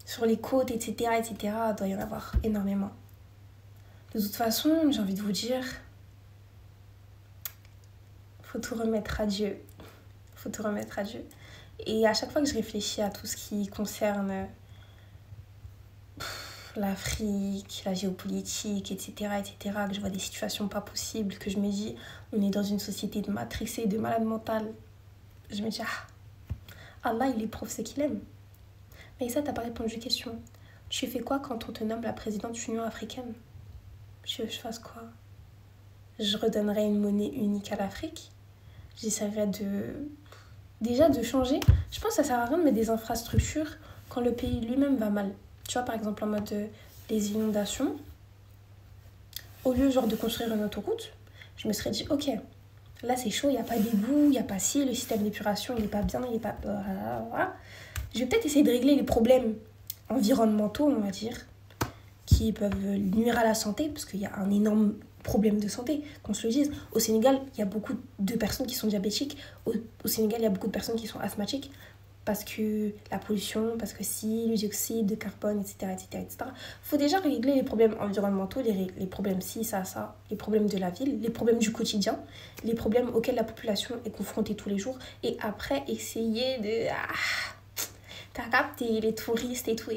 sur les côtes, etc., etc., il doit y en avoir énormément. De toute façon, j'ai envie de vous dire, faut tout remettre à Dieu. Faut tout remettre à Dieu. Et à chaque fois que je réfléchis à tout ce qui concerne l'Afrique, la géopolitique, etc., que je vois des situations pas possibles, que je me dis, on est dans une société de matrixés, de malades mentales, je me dis, Allah, il éprouve ce qu'il aime. Mais ça, t'as pas répondu aux questions. Tu fais quoi quand on te nomme la présidente de l'Union africaine? Tu veux que je fasse quoi? Je redonnerai une monnaie unique à l'Afrique. J'essaierai déjà de changer. Je pense que ça sert à rien de mettre des infrastructures quand le pays lui-même va mal. Tu vois, par exemple, en mode les inondations. Au lieu genre de construire une autoroute, je me serais dit, ok, là c'est chaud, il n'y a pas d'égout, il n'y a pas si, le système d'épuration il n'est pas bien, il n'est pas... Je vais peut-être essayer de régler les problèmes environnementaux, on va dire, qui peuvent nuire à la santé, parce qu'il y a un énorme problème de santé, qu'on se le dise. Au Sénégal, il y a beaucoup de personnes qui sont diabétiques. Au Sénégal, il y a beaucoup de personnes qui sont asthmatiques, parce que la pollution, parce que si, le dioxyde de carbone, etc., etc., etc. Il faut déjà régler les problèmes environnementaux, les problèmes ci, ça, les problèmes de la ville, les problèmes du quotidien, les problèmes auxquels la population est confrontée tous les jours, et après, essayer de... T'as capté les touristes et tout.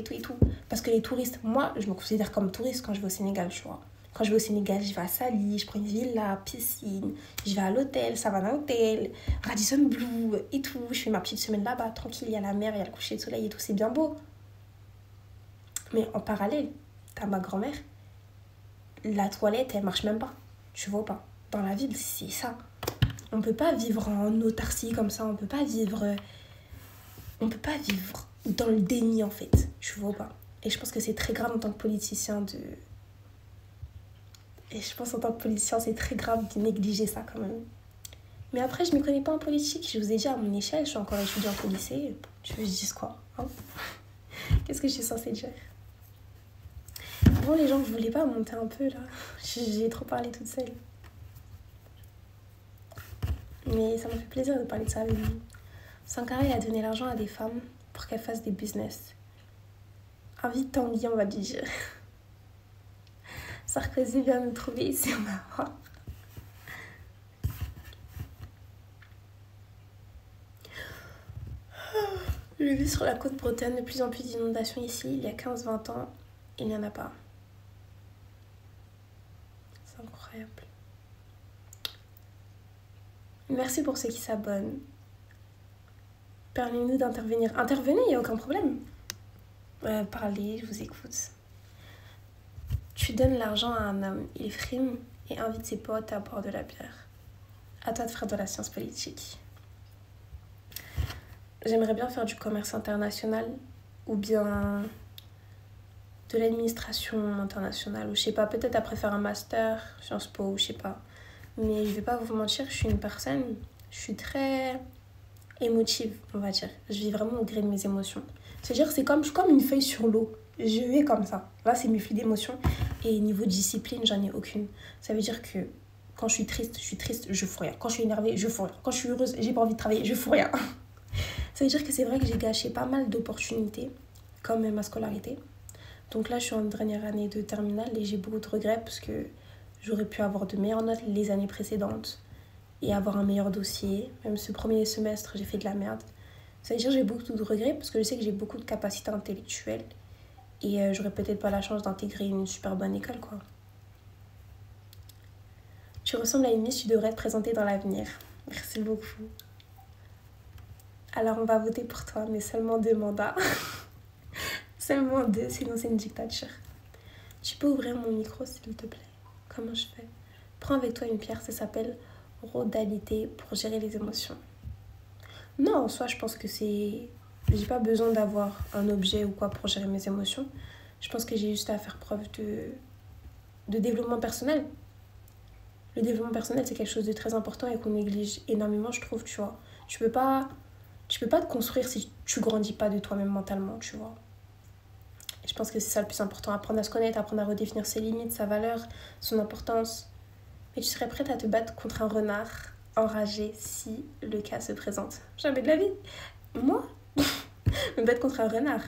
Parce que les touristes, moi, je me considère comme touriste quand je vais au Sénégal, tu vois. Quand je vais au Sénégal, je vais à Sali, je prends une villa, piscine, je vais à l'hôtel, Savannah Hotel, Radisson Blu et tout. Je fais ma petite semaine là-bas, tranquille, il y a la mer, il y a le coucher de soleil et tout, c'est bien beau. Mais en parallèle, t'as ma grand-mère, la toilette, elle marche même pas. Tu vois pas. Dans la ville, c'est ça. On peut pas vivre en autarcie comme ça, on peut pas vivre dans le déni en fait, tu vois pas. Et je pense que c'est très grave en tant que politicien c'est très grave de négliger ça quand même. Mais après, je ne m'y connais pas en politique. Je vous ai dit, à mon échelle, je suis encore étudiante au lycée. Tu veux que je dise quoi, hein? Qu'est-ce que je suis censée dire? Bon, les gens, vous voulez pas monter un peu là? J'ai trop parlé toute seule. Mais ça m'a fait plaisir de parler de ça avec vous. Sankara, il a donné l'argent à des femmes pour qu'elles fassent des business. Invite Tanguy, on va dire. Sarkozy vient nous trouver ici, on va voir. J'ai vu sur la côte bretonne de plus en plus d'inondations ici. Il y a 15-20 ans, il n'y en a pas. C'est incroyable. Merci pour ceux qui s'abonnent. Permettez-nous d'intervenir. Intervenez, il n'y a aucun problème. Parlez, je vous écoute. Tu donnes l'argent à un homme, il frime et invite ses potes à boire de la bière. À toi de faire de la science politique. J'aimerais bien faire du commerce international ou bien de l'administration internationale ou je sais pas, peut-être après faire un master, Sciences Po ou je sais pas. Mais je vais pas vous mentir, je suis très émotive, on va dire. Je vis vraiment au gré de mes émotions. C'est-à-dire je suis comme une feuille sur l'eau. Je vais comme ça. Là, c'est mes flux d'émotions. Et niveau discipline, j'en ai aucune. Ça veut dire que quand je suis triste, je fous rien. Quand je suis énervée, je fous rien. Quand je suis heureuse, j'ai pas envie de travailler, je fous rien. Ça veut dire que c'est vrai que j'ai gâché pas mal d'opportunités, comme ma scolarité. Donc là, je suis en dernière année de terminale et j'ai beaucoup de regrets parce que j'aurais pu avoir de meilleures notes les années précédentes et avoir un meilleur dossier. Même ce premier semestre, j'ai fait de la merde. Ça veut dire que j'ai beaucoup de regrets parce que je sais que j'ai beaucoup de capacités intellectuelles et j'aurais peut-être pas la chance d'intégrer une super bonne école, quoi. Tu ressembles à une miss, tu devrais te présenter dans l'avenir. Merci beaucoup. Alors on va voter pour toi, mais seulement 2 mandats. Seulement 2, sinon c'est une dictature. Tu peux ouvrir mon micro s'il te plaît? Comment je fais? Prends avec toi une pierre, ça s'appelle rhodalité pour gérer les émotions. Non, en soi, je pense que c'est... J'ai pas besoin d'avoir un objet ou quoi pour gérer mes émotions. Je pense que j'ai juste à faire preuve de développement personnel. Le développement personnel, c'est quelque chose de très important et qu'on néglige énormément, je trouve, tu vois. Tu peux pas te construire si tu grandis pas de toi-même mentalement, tu vois. Et je pense que c'est ça le plus important. Apprendre à se connaître, apprendre à redéfinir ses limites, sa valeur, son importance. Mais tu serais prête à te battre contre un renard enragé si le cas se présente? Jamais de la vie. Moi me battre contre un renard?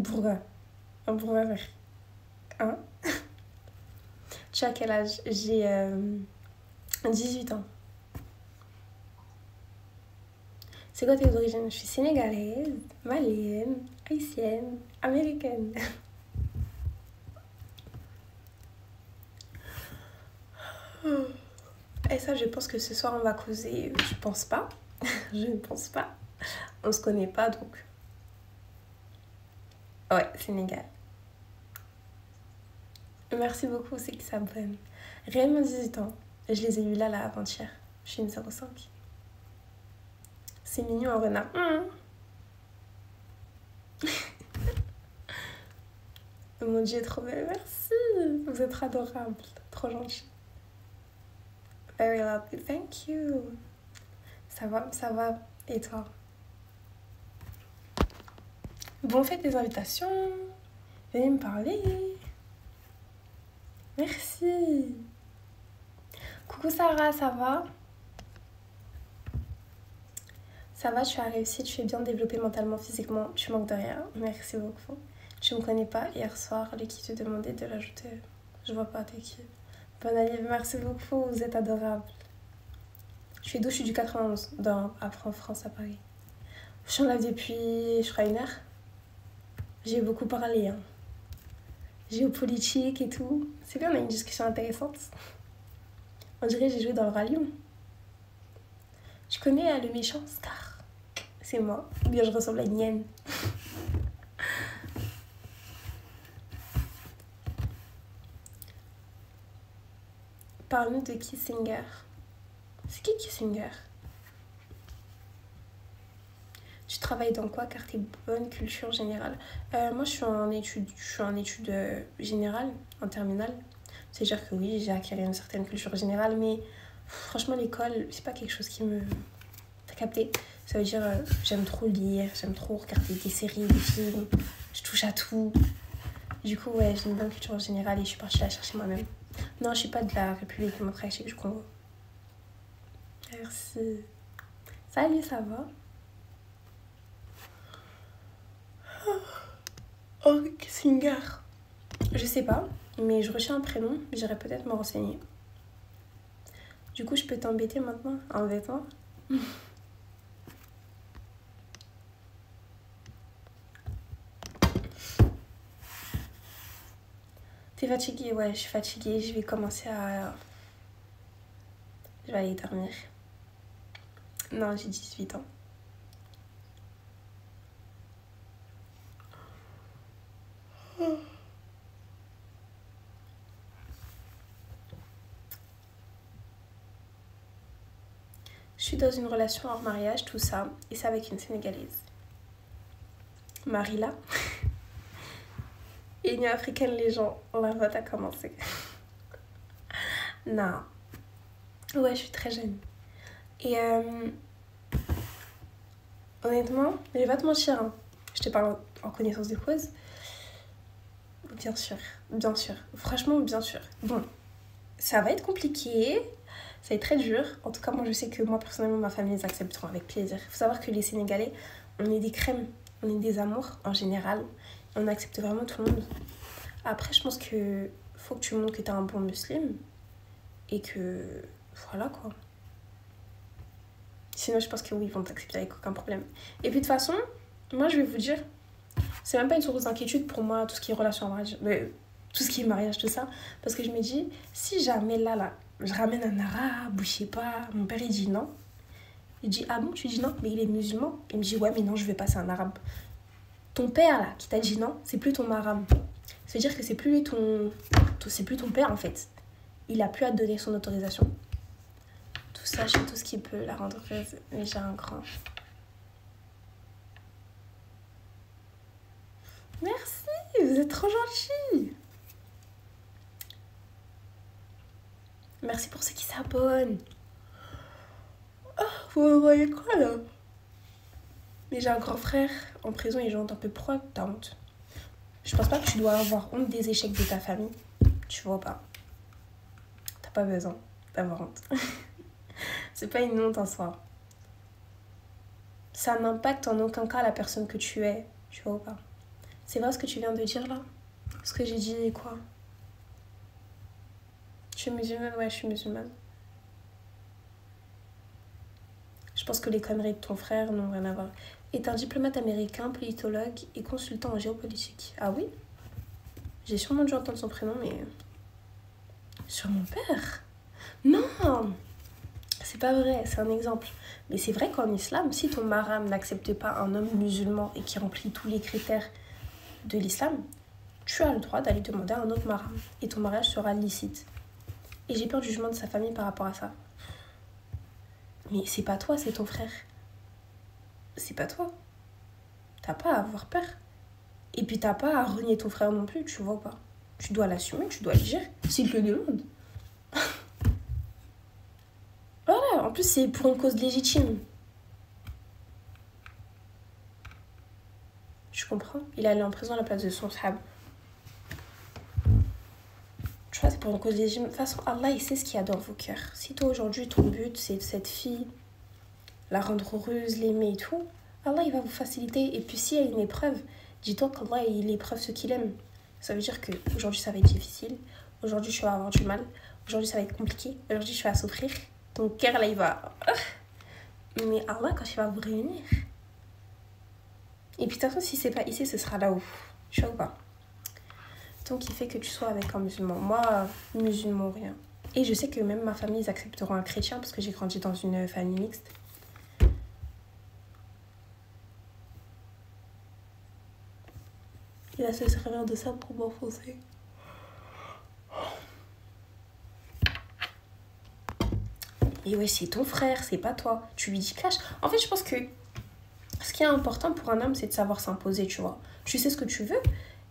Pourquoi? pour ma mère. Hein? Tu as quel âge? J'ai 18 ans. C'est quoi tes origines? Je suis sénégalaise, malienne, haïtienne, américaine. Et ça, je pense que ce soir, on va causer. Je pense pas. Je ne pense pas. On se connaît pas, donc... Ouais, Sénégal. Merci beaucoup, c'est qui s'abonne. Réellement 18 ans. Je les ai eus là avant-hier. Je suis une 05. C'est mignon, un renard. Mon Dieu, trop belle. Merci. Vous êtes adorable. Trop gentil. Very lovely. Thank you. Ça va, ça va. Et toi? Bon, faites des invitations. Venez me parler. Merci. Coucou Sarah, ça va? Ça va, tu as réussi, tu es bien développée mentalement, physiquement, tu manques de rien. Merci beaucoup. Tu me connais pas, hier soir, qui te demandait de l'ajouter. Je vois pas, t'es qui? Bonne année, merci beaucoup, vous êtes adorables. Je suis d'où? Je suis du 91, après en France, à Paris. Je suis en live depuis, je crois, 1 heure. J'ai beaucoup parlé, hein. Géopolitique et tout. C'est bien, on a une discussion intéressante. On dirait que j'ai joué dans le Roi Lion. Tu connais le méchant Scar? C'est moi. Ou bien je ressemble à une hyène. Parle-nous de Kissinger. C'est qui Kissinger? Tu travailles dans quoi car t'es bonne culture générale? Moi, je suis en études générales, en terminale. C'est-à-dire que oui, j'ai acquis une certaine culture générale, mais franchement, l'école, c'est pas quelque chose qui me... T'as capté? Ça veut dire, j'aime trop lire, j'aime trop regarder des séries, des films, je touche à tout. Du coup, ouais, j'ai une bonne culture générale et je suis partie la chercher moi-même. Non, je suis pas de la République démocratique du Congo. Merci. Salut, ça va? Oh, Kissinger. Je sais pas, mais je retiens un prénom, j'irai peut-être me renseigner. Du coup, je peux t'embêter maintenant, en vêtements? T'es fatiguée? Ouais, je suis fatiguée, je vais commencer à... Je vais aller dormir. Non, j'ai 18 ans. Je suis dans une relation hors mariage, tout ça, et c'est avec une Sénégalaise. Marila. Union africaine, les gens, la vote a commencé. Non. Ouais, je suis très jeune. Et honnêtement, je vais pas te mentir, hein. Je te parle en connaissance de cause. Bien sûr, bien sûr. Franchement, bien sûr. Bon, ça va être compliqué. Ça va être très dur. En tout cas, moi, je sais que moi, personnellement, ma famille les accepteront avec plaisir. Il faut savoir que les Sénégalais, on est des crèmes. On est des amours, en général. On accepte vraiment tout le monde. Après, je pense que faut que tu montres que t'es un bon musulman. Et que... Voilà, quoi. Sinon, je pense que oui, ils vont t'accepter avec aucun problème. Et puis, de toute façon, moi, je vais vous dire... C'est même pas une source d'inquiétude pour moi, tout ce qui est relation à mariage. Mais tout ce qui est mariage, tout ça. Parce que je me dis, si jamais là, je ramène un arabe ou je sais pas, mon père, il dit non. Il dit, ah bon, tu dis non, mais il est musulman. Il me dit, ouais, mais non, je veux pas, c'est un arabe. Ton père, là, qui t'a dit non, c'est plus ton maram. Ça veut dire que c'est plus lui c'est plus ton père, en fait. Il a plus à te donner son autorisation. Tout ça, je fais tout ce qui peut la rendre heureuse. Mais j'ai un grand... Merci, vous êtes trop gentils. Merci pour ceux qui s'abonnent. Oh, vous voyez quoi, là? Mais j'ai un grand frère en prison et je demande un peu pourquoi t'as honte. Je pense pas que tu dois avoir honte des échecs de ta famille. Tu vois pas. T'as pas besoin d'avoir honte. C'est pas une honte en soi. Ça n'impacte en aucun cas la personne que tu es. Tu vois pas. C'est vrai ce que tu viens de dire là? Ce que j'ai dit, quoi? Je suis musulmane? Ouais, je suis musulmane. Je pense que les conneries de ton frère n'ont rien à voir. Est un diplomate américain, politologue et consultant en géopolitique. Ah oui? J'ai sûrement dû entendre son prénom, mais... Sur mon père? Non! C'est pas vrai, c'est un exemple. Mais c'est vrai qu'en islam, si ton maram n'accepte pas un homme musulman et qui remplit tous les critères de l'islam, tu as le droit d'aller demander à un autre maram. Et ton mariage sera licite. Et j'ai peur du jugement de sa famille par rapport à ça. Mais c'est pas toi, c'est ton frère. C'est pas toi. T'as pas à avoir peur. Et puis t'as pas à renier ton frère non plus, tu vois pas. Tu dois l'assumer, tu dois le dire. S'il te le demande. Voilà, en plus c'est pour une cause légitime. Je comprends. Il est allé en prison à la place de son sahab. Tu vois, c'est pour une cause légitime. De toute façon, Allah, il sait ce qu'il y a dans vos cœurs. Si toi, aujourd'hui, ton but, c'est cette fille, la rendre heureuse, l'aimer et tout, Allah, il va vous faciliter. Et puis, s'il y a une épreuve, dis-toi qu'Allah, il épreuve ce qu'il aime. Ça veut dire qu'aujourd'hui, ça va être difficile. Aujourd'hui, tu vas avoir du mal. Aujourd'hui, ça va être compliqué. Aujourd'hui, tu vas souffrir. Ton cœur, là, il va... Mais Allah, quand il va vous réunir... Et puis, de toute façon, si c'est pas ici, ce sera là-haut. Tu vois ou pas? Donc, il fait que tu sois avec un musulman. Moi, musulman, rien. Et je sais que même ma famille, ils accepteront un chrétien parce que j'ai grandi dans une famille mixte. Il va se servir de ça pour m'enfoncer. Et ouais, c'est ton frère, c'est pas toi. Tu lui dis cache. En fait, je pense que ce qui est important pour un homme, c'est de savoir s'imposer, tu vois. Tu sais ce que tu veux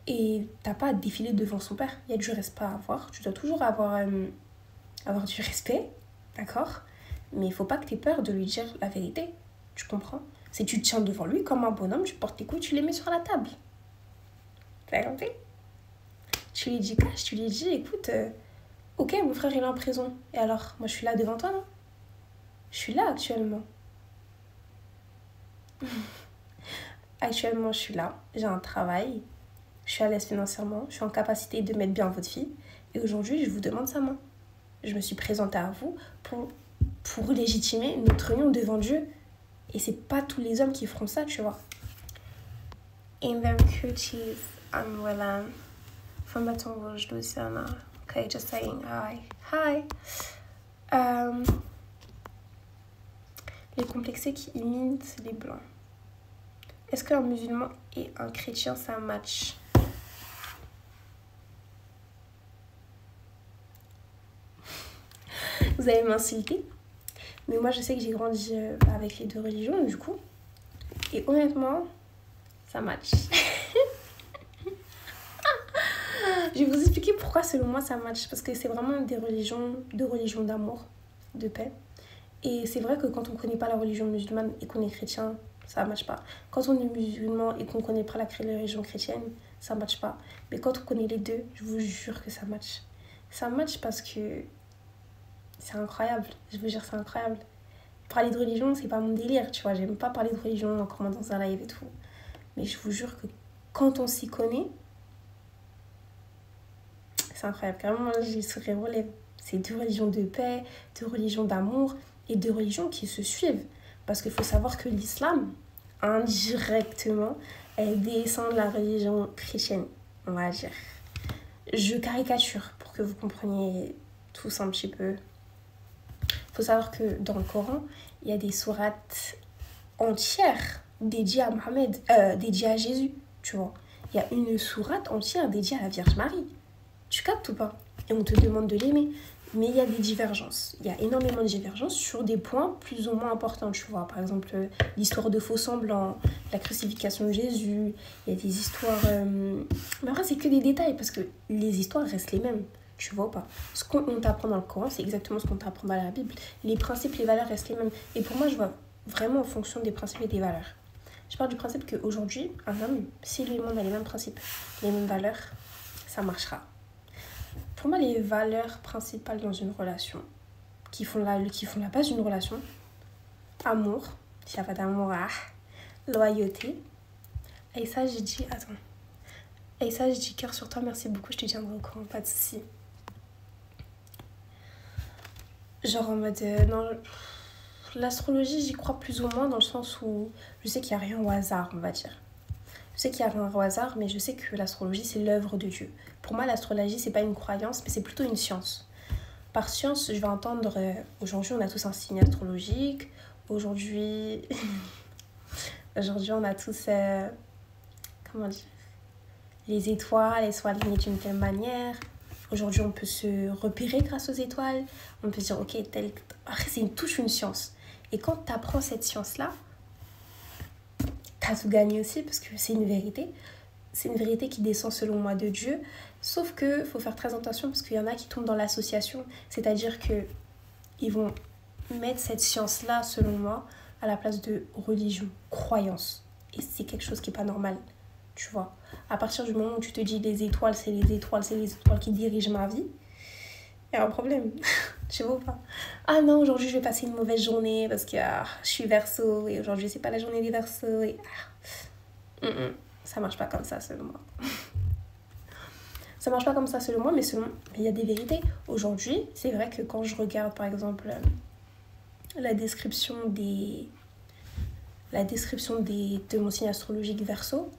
et t'as pas à défiler devant son père. Il y a du respect à avoir. Tu dois toujours avoir du respect, d'accord? Mais il faut pas que t'aies peur de lui dire la vérité. Tu comprends? Si tu te tiens devant lui comme un bonhomme, tu portes tes couilles, tu les mets sur la table. T'as compris? Tu lui dis cache, tu lui dis écoute, ok, mon frère il est en prison. Et alors, moi je suis là devant toi, non? Je suis là actuellement. Actuellement, je suis là, j'ai un travail, je suis à l'aise financièrement, je suis en capacité de mettre bien votre fille. Et aujourd'hui, je vous demande sa main. Je me suis présentée à vous pour légitimer notre union devant Dieu. Et c'est pas tous les hommes qui feront ça, tu vois. In them cuties, Anwela, from Baton Rouge, Louisiana. Okay, just saying hi. Hi. Les complexés qui imitent les blancs. Est-ce qu'un musulman et un chrétien, ça match? Vous allez m'insulter. Mais moi, je sais que j'ai grandi avec les deux religions, du coup. Et honnêtement, ça match. Je vais vous expliquer pourquoi, selon moi, ça match. Parce que c'est vraiment deux religions d'amour, de paix. Et c'est vrai que quand on ne connaît pas la religion musulmane et qu'on est chrétien, ça ne matche pas. Quand on est musulman et qu'on ne connaît pas la religion chrétienne, ça ne matche pas. Mais quand on connaît les deux, je vous jure que ça match. Ça match parce que c'est incroyable. Je vous jure, c'est incroyable. Parler de religion, c'est pas mon délire, tu vois. J'aime pas parler de religion encore dans un live et tout. Mais je vous jure que quand on s'y connaît, c'est incroyable. Carrément, j'ai le sourire aux lèvres. C'est deux religions de paix, deux religions d'amour et deux religions qui se suivent. Parce qu'il faut savoir que l'islam, indirectement, elle descend de la religion chrétienne, on va dire. Je caricature pour que vous compreniez tous un petit peu. Il faut savoir que dans le Coran, il y a des sourates entières dédiées à Mohammed, dédiées à Jésus, tu vois. Il y a une sourate entière dédiée à la Vierge Marie. Tu captes ou pas? Et on te demande de l'aimer. Mais il y a des divergences. Il y a énormément de divergences sur des points plus ou moins importants, tu vois. Par exemple, l'histoire de faux semblants, la crucifixion de Jésus. Il y a des histoires... Mais après, c'est que des détails parce que les histoires restent les mêmes. Tu vois ou pas? Ce qu'on t'apprend dans le Coran, c'est exactement ce qu'on t'apprend dans la Bible. Les principes, les valeurs restent les mêmes. Et pour moi, je vois vraiment en fonction des principes et des valeurs. Je parle du principe qu'aujourd'hui, un homme, si lui et moi on a les mêmes principes, les mêmes valeurs, ça marchera. Pour moi, les valeurs principales dans une relation, qui font la base d'une relation, amour, s'il n'y a pas d'amour, loyauté. Et ça, j'ai dit, attends, Et ça, je dis cœur sur toi, merci beaucoup, je te tiendrai au courant, pas de soucis. Genre en mode... non, l'astrologie, j'y crois plus ou moins dans le sens où je sais qu'il n'y a rien au hasard, on va dire. Je sais qu'il n'y a rien au hasard, mais je sais que l'astrologie, c'est l'œuvre de Dieu. Pour moi, l'astrologie, c'est pas une croyance, mais c'est plutôt une science. Par science, je vais entendre... aujourd'hui, on a tous un signe astrologique. Aujourd'hui... aujourd'hui, on a tous... comment dire, les étoiles, elles sont alignées d'une telle manière. Aujourd'hui, on peut se repérer grâce aux étoiles. On peut se dire, ok, tel... Après, c'est touche une science. Et quand tu apprends cette science-là, tu as tout gagné aussi, parce que c'est une vérité. C'est une vérité qui descend, selon moi, de Dieu. Sauf qu'il faut faire très attention, parce qu'il y en a qui tombent dans l'association. C'est-à-dire qu'ils vont mettre cette science-là, selon moi, à la place de religion, croyance. Et c'est quelque chose qui n'est pas normal. Tu vois, à partir du moment où tu te dis les étoiles, c'est les étoiles qui dirigent ma vie, il y a un problème. Tu vois pas? Ah non, aujourd'hui je vais passer une mauvaise journée parce que je suis Verseau et aujourd'hui c'est pas la journée des Verseaux. Et... ça marche pas comme ça selon moi. Ça marche pas comme ça selon moi, mais il y a des vérités. Aujourd'hui, c'est vrai que quand je regarde par exemple la description de mon signe astrologique Verseau,